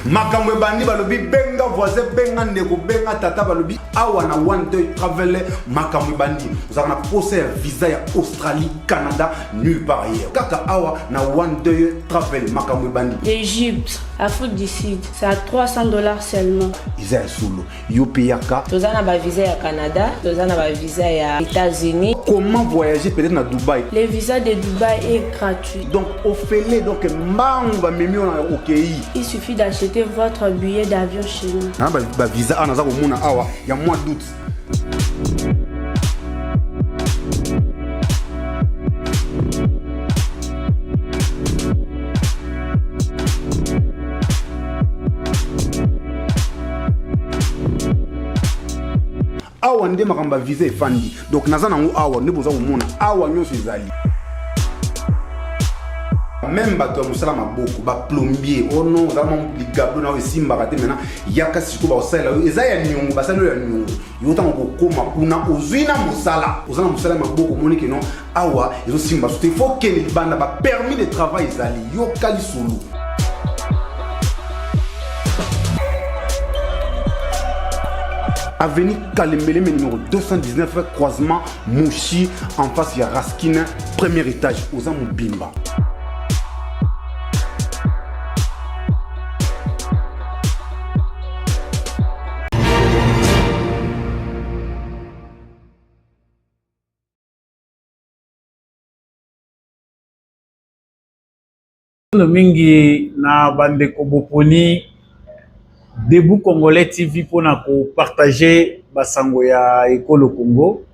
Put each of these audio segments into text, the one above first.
makamwe bandi balobi benga voisin benga ndeko benga tata balobi awa na one day travel makamwe bandi vous avez posé un visa ya Australie Canada nulle part ailleurs kaka awa na one day travel makamwe bandi Égypte Afrique du Sud c'est à $300 seulement Isa solo yopiyaka tozana ba visa ya Canada tozana ba visa ya États-Unis. Comment voyager peut-être na Dubaï? Le visa de Dubaï est gratuit. Donc au fait donc mamba mimio na okeyi. Il suffit d'acheter votre billet d'avion chez nous. Na ba visa anaza komona awa ya mois d'août. Awa nde makamba visa efandi donc naza nango awa nde boza komona awa nyonso ezali même bato ya mosala maboko ba plombier oh non za mambi gablo na esimba te maintenant yaka siko ba osala eza ya nyongo basalo ya nyongo yota ngokoma kuna ozwina mosala ozana mosala maboko monike non awa ezo simba so te faut que les banda ba permis de travail ezali yoka lisulu. Avenue Kalembele numéro 219 croisement Mouchi en face de Raskin premier étage aux Amobimba. Mingi na bandeko boponi Debout Congolais TV pour partager basango ya Ekolo Congo.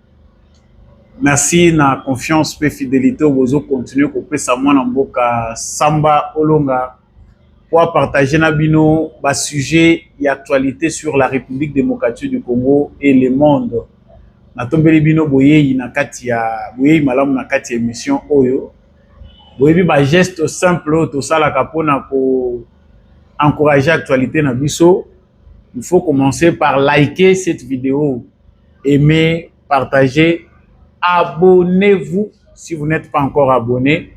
Merci na confiance et fidélité au bozo continuer ko pesa mwana mboka Samba Olonga pour partager na bino ba sujet et actualité sur la République démocratique du Congo et le monde. Na tombeli bino boye na kati ya boye malamu na kati ya émission oyo. Boye bi ba geste simple to sala kapona ko encourager l'actualité na biso. Il faut commencer par liker cette vidéo, aimer, partager, abonnez-vous si vous n'êtes pas encore abonné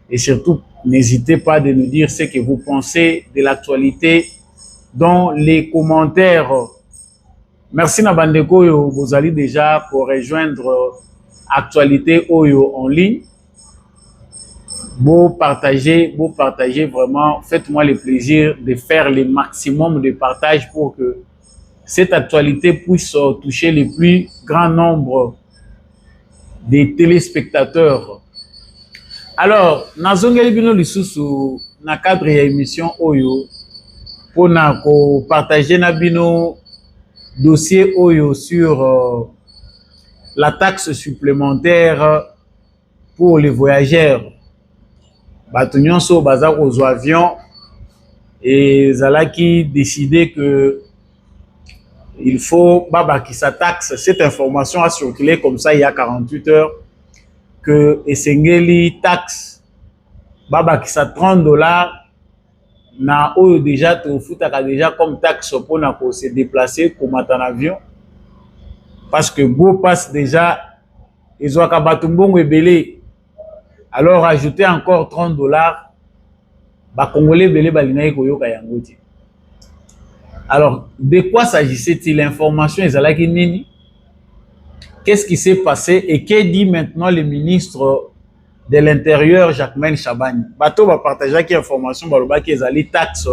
et surtout n'hésitez pas de nous dire ce que vous pensez de l'actualité dans les commentaires. Merci na bandeko yo vous allez déjà pour rejoindre actualité oyo en ligne. Vous partagez vraiment, faites-moi le plaisir de faire le maximum de partage pour que cette actualité puisse toucher le plus grand nombre de téléspectateurs. Alors, nazongeli bino lisusu na cadre ya émission oyo pour na ko partager na bino dossier oyo sur la taxe supplémentaire pour les voyageurs. Bato nyonso baza ko avion et zalaki décidé que il faut baba qui sa taxe. Cette information a circulé comme ça il y a 48 heures que esengeli taxe baba qui sa $30 na oyo déjà to futaka déjà comme taxe pour na ko se déplacer comme en avion parce que beau passe déjà ils ont ka bato mbongo ebele. Alors, ajouter encore $30, bah, Congolais belé balinaï koyoka yangoti. Alors, de quoi s'agissait-il? L'information est là qui nini? Qu'est-ce qui s'est passé et que dit maintenant le ministre de l'Intérieur, Jacquemain Chabani? Bato va partager qui information baloba qui ezali taxe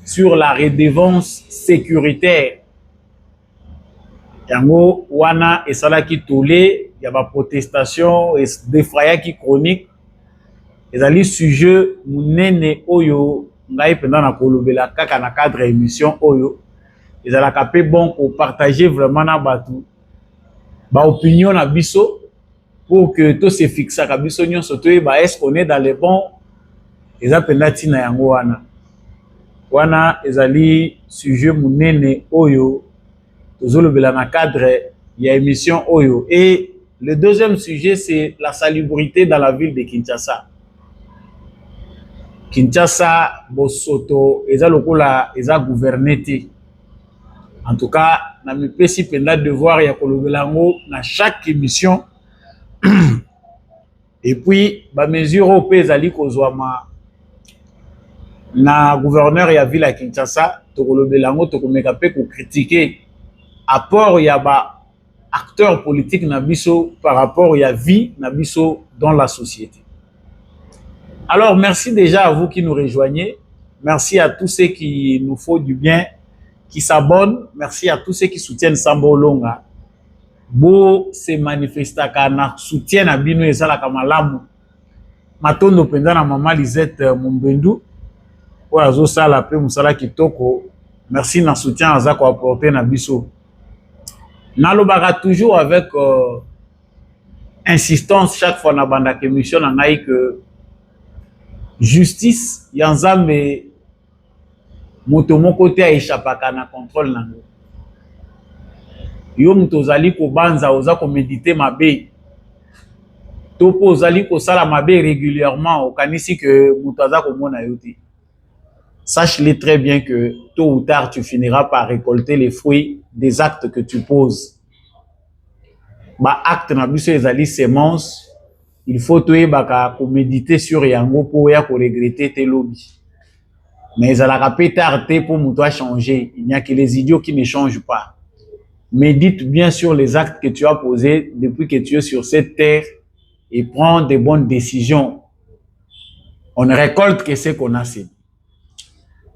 sur la redevance sécuritaire. Yango wana esala ki tolé, il y a ba protestation et défraya qui chronique. Ezali sujet munene oyo ngai pendant na kolobela kaka na cadre émission oyo. Ezala kapé bon pour partager vraiment na batu ba opinion na biso pour que tout se fixe ka biso nyonso to ba est-ce qu'on est dans les bons eza pendati na yango wana ezali sujet munene oyo tozolobela na cadre ya émission oyo. Et le deuxième sujet c'est la salubrité dans la ville de Kinshasa. Kinshasa bosoto eza lokola eza gouverné. En tout cas, na mi pesi penda devoir ya kolobela ngo na chaque émission. Et puis ba mesure au pe ezali kozwama na gouverneur ya ville ya Kinshasa tokolobela ngo tokomeka pe ko critiquer apport ya ba acteurs politiques na biso par rapport ya vie na biso dans la société. Alors merci déjà à vous qui nous rejoignez, merci à tous ceux qui nous font du bien, qui s'abonnent, merci à tous ceux qui soutiennent Sambo Longa. Bo se manifesta kana soutien na bino ezala ka malamu. Matondo penda na mama Lisette Mumbendu po azo sala pe musala kitoko. Merci na soutien aza ko apporter na biso. Nalobaka toujours avec insistance chaque fois na banda émission na ngai que justice ya Nzambe moto moko te aishapaka na contrôle nango. Yo moto ozali ko banza oza ko méditer mabe. Topo ozali ko sala mabe régulièrement okanisi que moto aza ko mona yo te. Sache-le très bien que tôt ou tard tu finiras par récolter les fruits des actes que tu poses. Ba acte na biso ezali semence, il faut toyebaka ko méditer sur yango po ya ko regretter tes lobbies. Mais ezalaka pe tard te pour moto a changer. Il n'y a que les idiots qui ne changent pas. Médite bien sur les actes que tu as posés depuis que tu es sur cette terre et prends des bonnes décisions. On ne récolte que ce qu'on a sémé.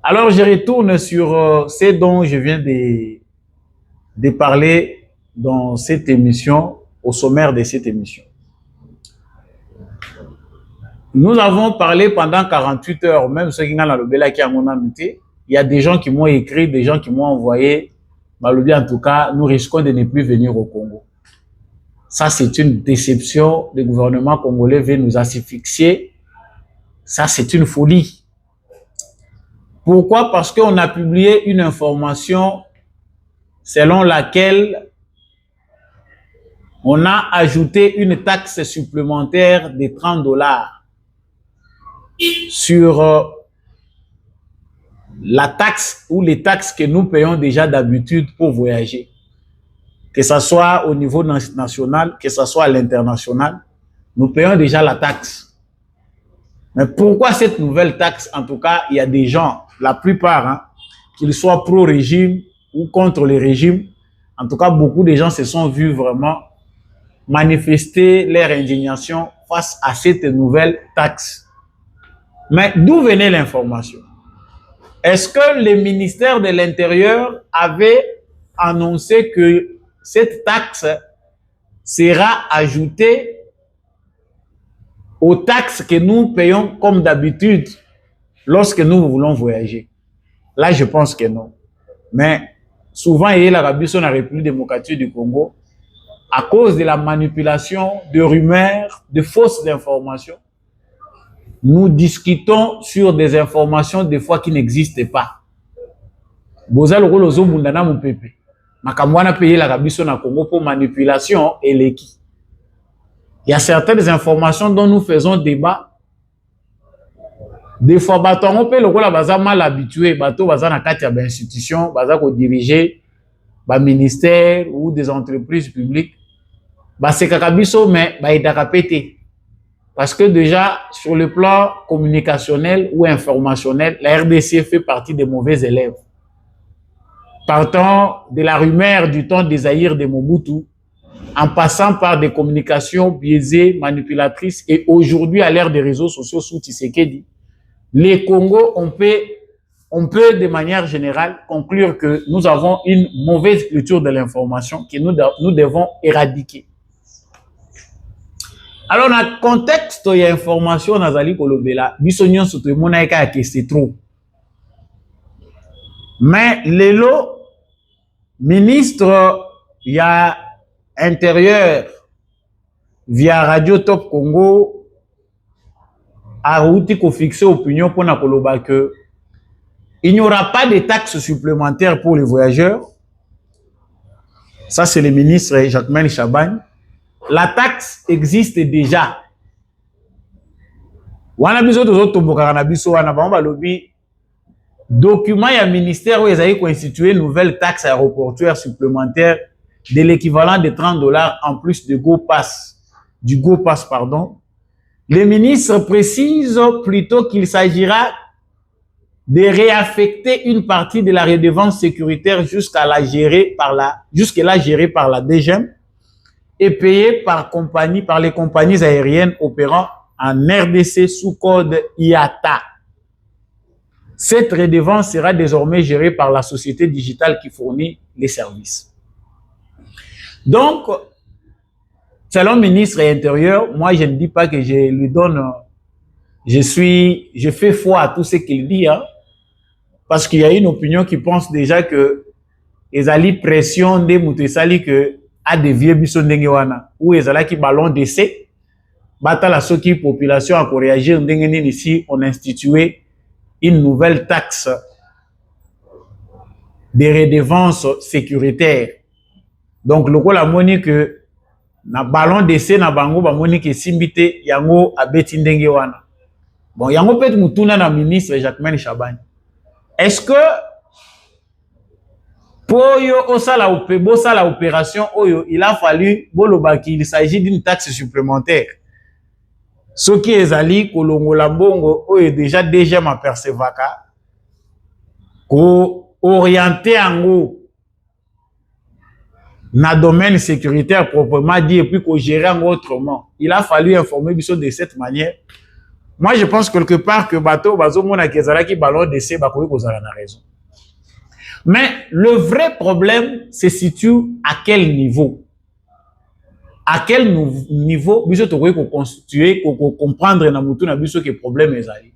Alors je retourne sur ce dont je viens de parler dans cette émission, au sommaire de cette émission. Nous avons parlé pendant 48 heures, même ceux qui n'ont pas qui il y a des gens qui m'ont écrit, des gens qui m'ont envoyé. En tout cas, nous risquons de ne plus venir au Congo. Ça, c'est une déception. Le gouvernement congolais veut nous asphyxier. Ça, c'est une folie. Pourquoi? Parce qu'on a publié une information selon laquelle on a ajouté une taxe supplémentaire de $30 sur la taxe ou les taxes que nous payons déjà d'habitude pour voyager. Que ce soit au niveau national, que ce soit à l'international, nous payons déjà la taxe. Mais pourquoi cette nouvelle taxe? En tout cas, il y a des gens, la plupart, qu'ils soient pro-régime ou contre le régime, en tout cas, beaucoup de gens se sont vus vraiment manifester leur indignation face à cette nouvelle taxe. Mais d'où venait l'information? Est-ce que le ministère de l'Intérieur avait annoncé que cette taxe sera ajoutée aux taxes que nous payons comme d'habitude lorsque nous voulons voyager? Là, je pense que non. Mais souvent, il y a la République démocratique du Congo, à cause de la manipulation, de rumeurs, de fausses informations, nous discutons sur des informations des fois qui n'existent pas. Bozal Rolozo Bundana Moupepe. Makamwana payé la Rabiso na Congo pour manipulation et l'équipe. Il y a certaines informations dont nous faisons débat. Des fois, on peut le baza mal habitué, bateau baza na kati ya ba institution, baza ko diriger ba ministère ou des entreprises publiques. Ba se kakabiso mais ba idaka pété. Parce que déjà, sur le plan communicationnel ou informationnel, la RDC fait partie des mauvais élèves. Partant de la rumeur du temps des Zaïre de Mobutu, en passant par des communications biaisées, manipulatrices, et aujourd'hui, à l'ère des réseaux sociaux sous Tshisekedi, les Congo, on peut de manière générale conclure que nous avons une mauvaise culture de l'information que nous devons éradiquer. Alors, dans le contexte de l'information, Nazali Kolobela, Bissonion Sotomonaïka que c'est trop. Mais Lelo, ministre, il y a intérieur, via Radio Top Congo, a routi qu'on fixe opinion pour Nakoloba que il n'y aura pas de taxes supplémentaires pour les voyageurs. Ça, c'est le ministre Jacquemain Chabagne. La taxe existe déjà. Wana biso tozo tomboka na biso wana ba lobby document ya ministère où ils ont constitué une nouvelle taxe aéroportuaire supplémentaire de l'équivalent de $30 en plus de du Go Pass, pardon. Le ministre précise plutôt qu'il s'agira de réaffecter une partie de la redevance sécuritaire jusque-là gérée par la DGM et payée par les compagnies aériennes opérant en RDC sous code IATA. Cette redevance sera désormais gérée par la société digitale qui fournit les services. Donc, selon le ministre de l'Intérieur, moi je ne dis pas que je lui donne, je fais foi à tout ce qu'il dit, hein, parce qu'il y a une opinion qui pense déjà que les alliés pression des moutessali que a des vieux bisson dengewana ou les alliés qui ballon d'essai, bata la soki population a réagir d'engeni ici on a institué une nouvelle taxe de redevance sécuritaire. Donc le la moni que na ballon d'essai na bango ba moni que simbité yango abeti dengewana. Bon yango peut mutuna na ministre Jacquemain Chabani. Est-ce que pour la opération, il a fallu qu'il s'agit d'une taxe supplémentaire? Ce qui est allé, Kolongo Lambongo, est déjà m'apercevoir qu'orienté en haut, dans le domaine sécuritaire proprement dit, et puis qu'on gérer autrement. Il a fallu informer Bissot de cette manière. Moi, je pense quelque part que bateau, mona kezala qui ballon d'essai, bakoui kozala na raison. Mais le vrai problème se situe à quel niveau? À quel niveau, Bissot tokoui ko constituer, ko comprendre na mutu na Bissot que problème est allé.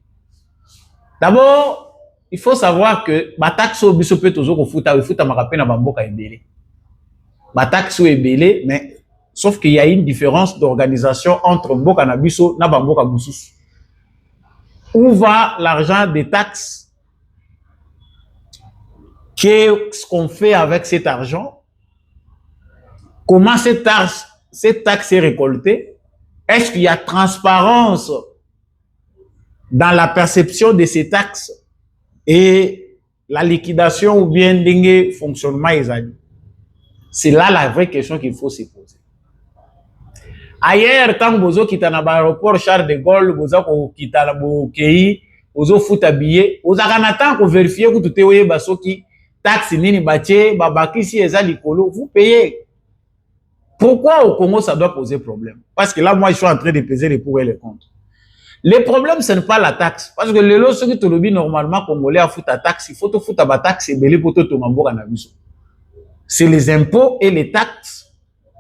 D'abord, il faut savoir que bataxo Bissot peut toujours ko futa marape na bamboka ebele. Bataxo ebele, mais sauf qu'il y a une différence d'organisation entre mboka na Bissot na bamboka mususu. Où va l'argent des taxes? Qu'est-ce qu'on fait avec cet argent? Comment cette taxe est récoltée? Est-ce qu'il y a transparence dans la perception de ces taxes et la liquidation ou bien le fonctionnement? C'est là la vraie question qu'il faut se poser. Ailleurs, tant que vous quittez l'aéroport Charles de Gaulle, vous quittez le pays, vous foutez billet, vous avez que vérifier que tout est baso qui taxe nini baché, babaki si eza likolo, vous payez. Pourquoi au Congo ça doit poser problème? Parce que là, moi, je suis en train de peser les pour et les contre. Le problème, ce n'est pas la taxe. Parce que le lot, ce qui te lobby normalement, Congolais à foutre la taxe, il faut te foutre la taxe et belé pour te tomber en abisso. C'est les impôts et les taxes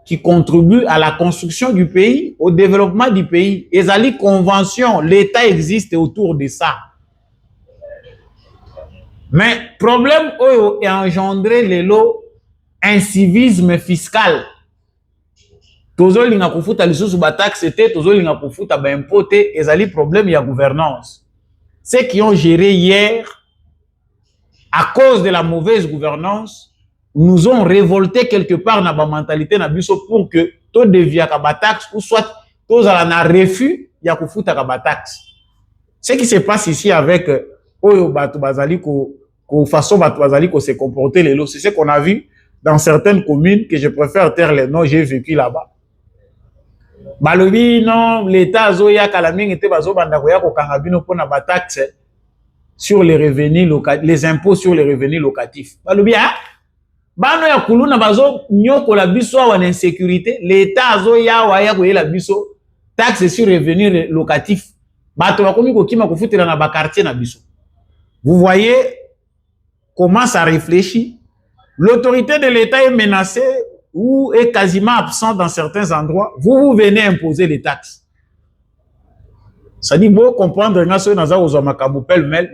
qui contribuent à la construction du pays, au développement du pays. Et ça les conventions, l'État existe autour de ça. Mais problème est engendré le lot incivisme fiscal. Tozo linga kufuta lisusu ba taxe te, tozo linga kufuta ba impôt te, et ça les problèmes y a gouvernance. Ceux qui ont géré hier, à cause de la mauvaise gouvernance, nous ont révolté quelque part dans la mentalité na biso pour que tout devient ka taxe ou soit tous à la refus ya kufuta ka taxe. Ce qui se passe ici avec oyo batu bazali ko façon batu bazali ko se comporter les lots, c'est ce qu'on a vu dans certaines communes que je préfère taire les noms, j'ai vécu là-bas. Balobi non l'état zoya kalaming était bazo banda ko ya ko kanga bino pona ba taxe sur les revenus locatifs, les impôts sur les revenus locatifs. Balobi ah bano ya kuluna bazo nyoko la biso wa insécurité, l'état zoya wa ya ko la biso taxe sur revenus locatifs. Bato bakomi ko kima ko futela na ba quartier na biso. Vous voyez comment ça réfléchit. L'autorité de l'État est menacée ou est quasiment absente dans certains endroits. Vous venez imposer les taxes. Ça dit beau comprendre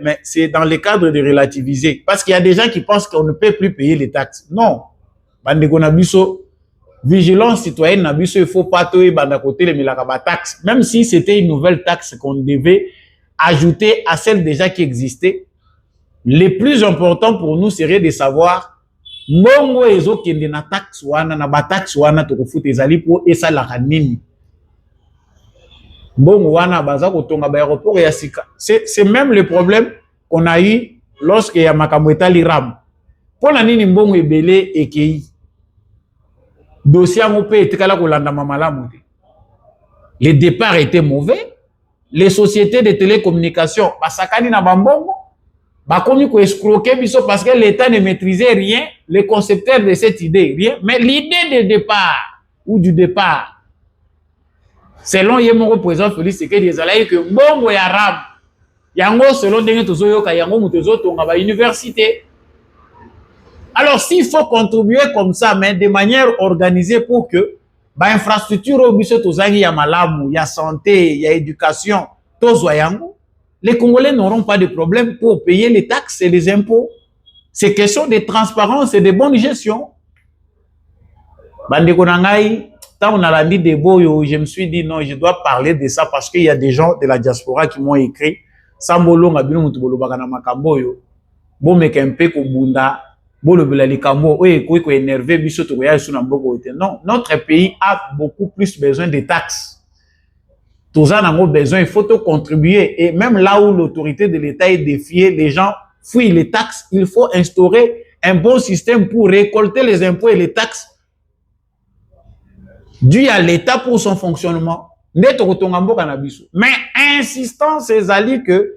mais c'est dans le cadre de relativiser. Parce qu'il y a des gens qui pensent qu'on ne peut plus payer les taxes. Non. Vigilance citoyenne, il ne faut pas côté les taxes. Même si c'était une nouvelle taxe qu'on devait ajouter à celle déjà qui existait, le plus important pour nous serait de savoir mbongo ezo kende na taxe wana na ba taxe wana to kofuta ezali po esalaka nini. Mbongo wana baza kotonga ba aéroport ya sika. C'est même le problème qu'on a eu lorsque ya makambo etali ram. Pona nini mbongo ebele ekei. Dossier mo pe etikala kolanda mamalamu te. Les départs étaient mauvais. Les sociétés de télécommunications basakani na bambongo. Bakomi ko escroquer biso parce que l'État ne maîtrisait rien, les concepteurs de cette idée, rien. Mais l'idée de départ, ou du départ, selon Yemoko président Félix Tshisekedi ezalaki que mbongo ya rab, yango selon ndenge tozoyoka yango mutu ezotonga ba université. Alors s'il faut contribuer comme ça, mais de manière organisée pour que ba infrastructure au biso tozangi ya malamu, ya santé, ya éducation, tozwa yango, les Congolais n'auront pas de problème pour payer les taxes et les impôts. C'est question de transparence et de bonne gestion. Bandeko nangai, tant on a la dit des boyo, je me suis dit non, je dois parler de ça parce qu'il y a des gens de la diaspora qui m'ont écrit Sambolo ngabino mutubolo bakana makamboyo. Bo mekempe ko bunda, bo le bela likambo, oye ko énervé biso to ya suna mboko ete. Non, notre pays a beaucoup plus besoin de taxes. Tous en ont besoin, il faut contribuer. Et même là où l'autorité de l'État est défiée, les gens fuient les taxes. Il faut instaurer un bon système pour récolter les impôts et les taxes dus à l'État pour son fonctionnement. Mais insistant, c'est ali que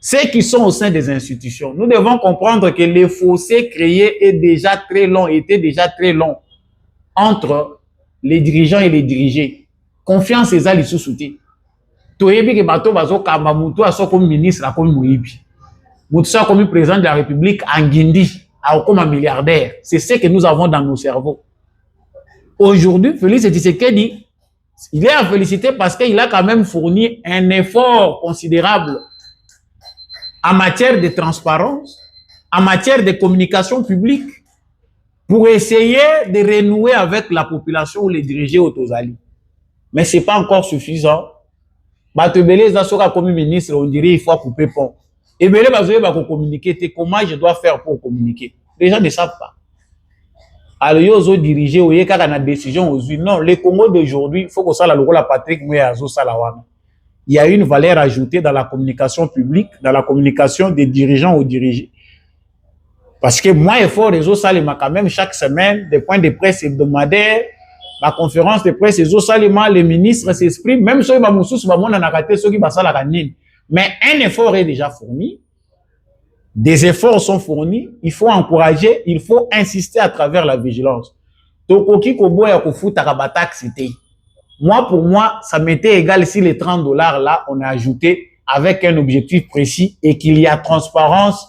ceux qui sont au sein des institutions, nous devons comprendre que les fossés créés étaient déjà très longs entre les dirigeants et les dirigés. Confiance et ça, les sous-soutés. Toyebi que bato bazo kamba mutu aso comme ministre, comme Moïbi. Mutu ça comme président de la République en Guindi, comme un milliardaire. C'est ce que nous avons dans nos cerveaux. Aujourd'hui, Félix Tshisekedi, il est à féliciter parce qu'il a quand même fourni un effort considérable en matière de transparence, en matière de communication publique, pour essayer de renouer avec la population ou les diriger au Tozali. Mais ce n'est pas encore suffisant. Batebele Zasoka comme ministre, on dirait il faut couper pont. Et Bele Bazoye va communiquer. Comment je dois faire pour communiquer? Les gens ne savent pas. Alors, ils ont dirigé, il y a une décision aujourd'hui. Non, le Congo d'aujourd'hui, il faut que ça la Patrick Mouyazo Salawana. Il y a une valeur ajoutée dans la communication publique, dans la communication des dirigeants aux dirigés. Parce que moi, il faut réseau Salima quand même chaque semaine, des points de presse hebdomadaires, la conférence de presse, réseau Salima, les ministres s'expriment, même ceux qui mais un effort est déjà fourni, des efforts sont fournis, il faut encourager, il faut insister à travers la vigilance. Moi, pour moi, ça m'était égal si les $30 là, on a ajouté avec un objectif précis et qu'il y a transparence.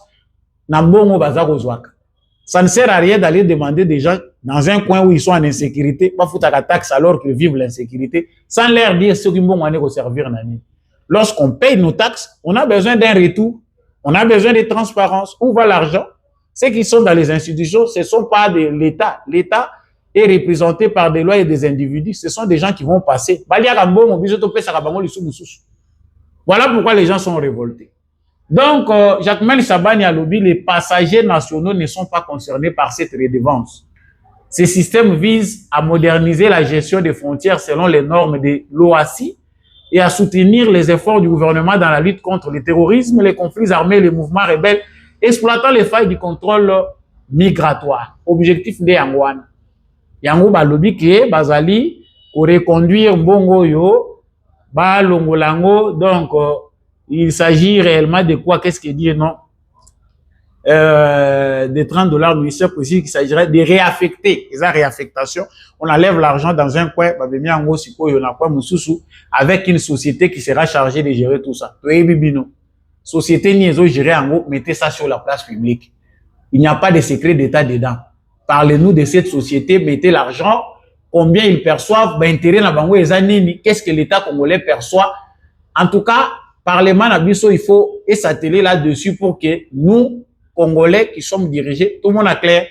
Ça ne sert à rien d'aller demander des gens dans un coin où ils sont en insécurité, pas foutre la taxe alors qu'ils vivent l'insécurité, sans leur dire ce qu'ils vont servir. Lorsqu'on paye nos taxes, on a besoin d'un retour, on a besoin de transparence. Où va l'argent? Ceux qui sont dans les institutions, ce ne sont pas de l'État. L'État est représenté par des lois et des individus. Ce sont des gens qui vont passer. Voilà pourquoi les gens sont révoltés. Donc, Jacques-Mel Sabani a lobby, les passagers nationaux ne sont pas concernés par cette redevance. Ce système vise à moderniser la gestion des frontières selon les normes de l'OACI et à soutenir les efforts du gouvernement dans la lutte contre le terrorisme, les conflits armés, les mouvements rebelles, exploitant les failles du contrôle migratoire. Objectif de Yangouane. Yangou ba lobby qui bazali pour reconduire Mbongo yo, ba longolango, donc il s'agit réellement de quoi? Qu'est-ce qu'il dit? Non. Des $30, ministère précis qu'il s'agirait de réaffecter. Les réaffectation, on enlève l'argent dans un coin, avec une société qui sera chargée de gérer tout ça. Société niaiso gérer en gros, mettez ça sur la place publique. Il n'y a pas de secret d'État dedans. Parlez-nous de cette société, mettez l'argent, combien ils perçoivent, intérêt na bango ezanini, qu'est-ce que l'État congolais perçoit. En tout cas, Parlement Nabiso, il faut s'atteler là-dessus pour que nous, Congolais qui sommes dirigés, tout le monde a clair.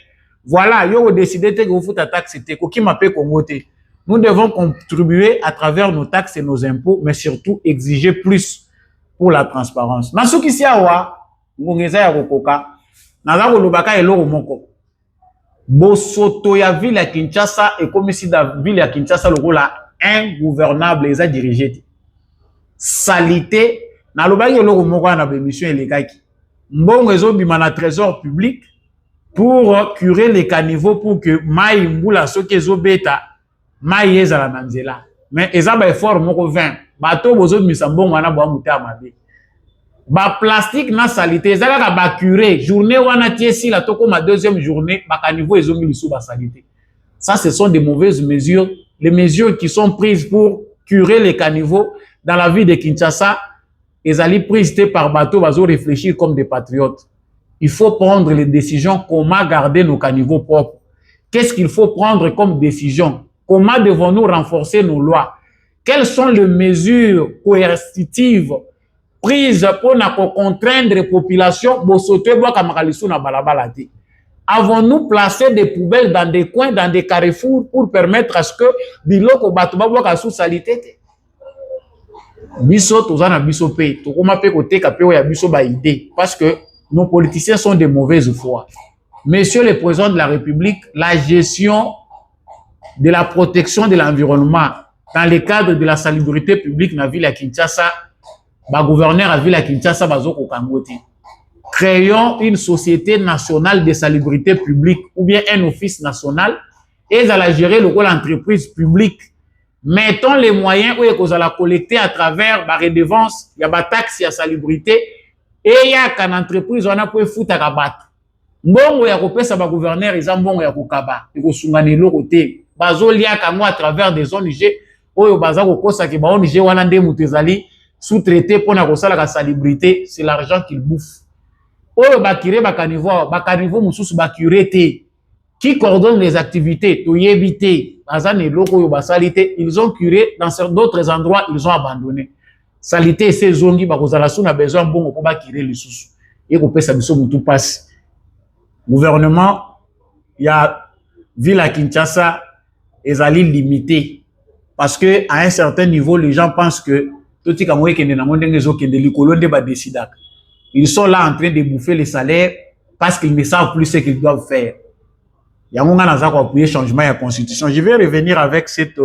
Voilà, yo décidé que vous foutez la taxe, c'était qui m'appelle Congoté. Nous devons contribuer à travers nos taxes et nos impôts, mais surtout exiger plus pour la transparence. Nasuki siawa, ngongeza ya kokoka, nazako lobaka eloko moko. Bosoto ya ville ya Kinshasa et comme si la ville ya Kinshasa le rôle ingouvernable les a dirigés. Salité, na lobaki eloko moko na bémission elekaki. Mbongo ezobima na trésor public pour curer les caniveaux pour que mai mbula soki ezobeta mai ezala na nzela. Mais ezaba effort moko 20. Bato bozobimisa mbongo wana bwa muta mabe. ba plastique na salité ezalaka ba curé journée wana tiesi la toko ma deuxième journée ba caniveau ezongi lisu ba salité. Ça ce sont des mauvaises mesures, les mesures qui sont prises pour curer les caniveaux dans la ville de Kinshasa. Ezali prises par bateau bazo réfléchir comme des patriotes. Il faut prendre les décisions comment garder nos caniveaux propres. Qu'est-ce qu'il faut prendre comme décision? Comment devons-nous renforcer nos lois? Quelles sont les mesures coercitives prises pour contraindre les populations? Avons-nous placé des poubelles dans des coins, dans des carrefours pour permettre à ce que biloko batuba sous salité? Biso tozana biso pe tokoma pe kote kapeo ya biso ba idée parce que nos politiciens sont de mauvaise foi. Monsieur le président de la République, la gestion de la protection de l'environnement dans le cadre de la salubrité publique dans la ville à Kinshasa, ba gouverneur à ville à Kinshasa bazoko kangoti. Créons une société nationale de salubrité publique ou bien un office national et à la gérer le rôle entreprise publique. Mettons les moyens où ils allons collecter à travers la redevance, il y a des taxes, il y a salubrité, et il y a qu'une entreprise, on a pu foutre à rabat. Mbongo ya kopesa ba gouverneur, ils ont mbongo ya kokaba, ils ont sungani lo côté. Bazo lia kango à travers des ONG, oyo baza kokosa ki ba ONG wana nde mutezali sous-traité pour na kosala ka salubrité, c'est l'argent qu'ils bouffent. Oyo bakire bakanivo mususu bakure te. Qui coordonne les activités, ils ont curé dans d'autres endroits, ils ont abandonné. Salité, ces zones qui ont besoin bon pour curer les sous. Et qu'on peut s'amuser tout passe. Gouvernement, il y a ville à Kinshasa, ils allaient limiter. Parce que à un certain niveau, les gens pensent que tout ce ils sont là en train de bouffer les salaires parce qu'ils ne savent plus ce qu'ils doivent faire. Il y a un moment où appuyer changement de la constitution. Je vais revenir avec cette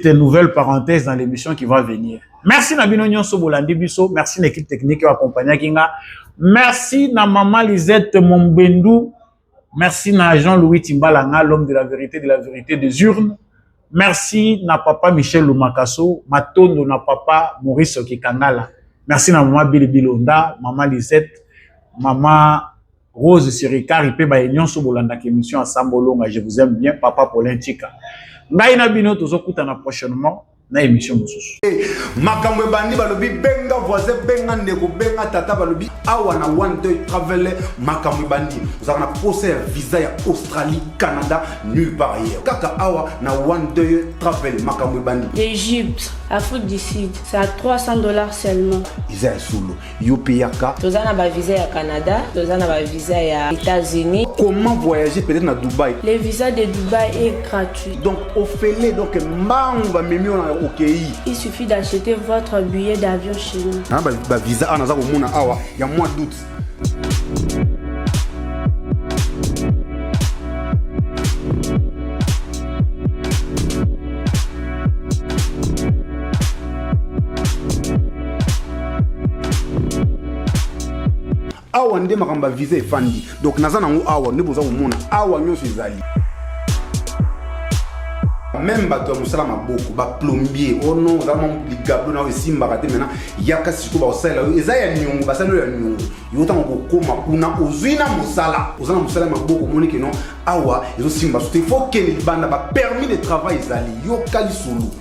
nouvelle parenthèse dans l'émission qui va venir. Merci Nabino Nyonso Bolandi Biso, merci l'équipe technique qui a accompagné Kinga. Merci na maman Lisette Mombendou, merci na Jean-Louis Timbalanga, l'homme de la vérité des urnes. Merci na papa Michel Lumakaso, Matondo na papa Maurice Kikangala. Merci na maman Billy Bilonda, maman Lisette, maman Rose Sirika, Ripe Bayenyon Sobolanda qui émission à Sambolonga, je vous aime bien, papa Paulin Tika. Ngaina bino tozokutana prochainement na émission mususu. Makamwe bandi balobi benga voisin benga ndeko benga tata balobi awa na one day travel makamwe bandi. Vous avez posé un visa ya Australie, Canada, nulle part ailleurs. Kaka awa na one day travel makamwe bandi. L'Égypte, Afrique du Sud, c'est à $300 seulement. Isa solo. Yopeyaka. Tozana ba visa ya Canada, tozana ba visa ya États-Unis. Comment voyager peut-être na Dubaï? Le visa de Dubaï est gratuit. Donc au fait donc mbangu ba memi on il suffit d'acheter votre billet d'avion chez nous. Ba visa anaza komona awa ya mois d'août. Awa nde makamba visa efandi. Donc naza nango awa nde boza komona awa nyonso ezali. Même bato musala maboko ba plombier ono vraiment ligablo na wesimba kate mena yaka siko ba osala eza ya nyungu basalo ya nyungu yota ngokoma kuna uzwina musala uzana musala maboko monike no awa ezo simba so il faut que les banda ba permis de travail ezali yokali solo.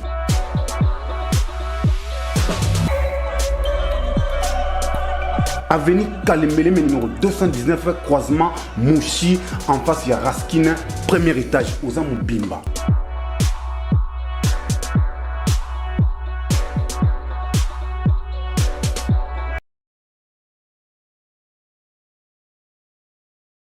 Avenue Kalembele numéro 219 croisement Mouchi en face ya Raskine premier étage aux Bimba.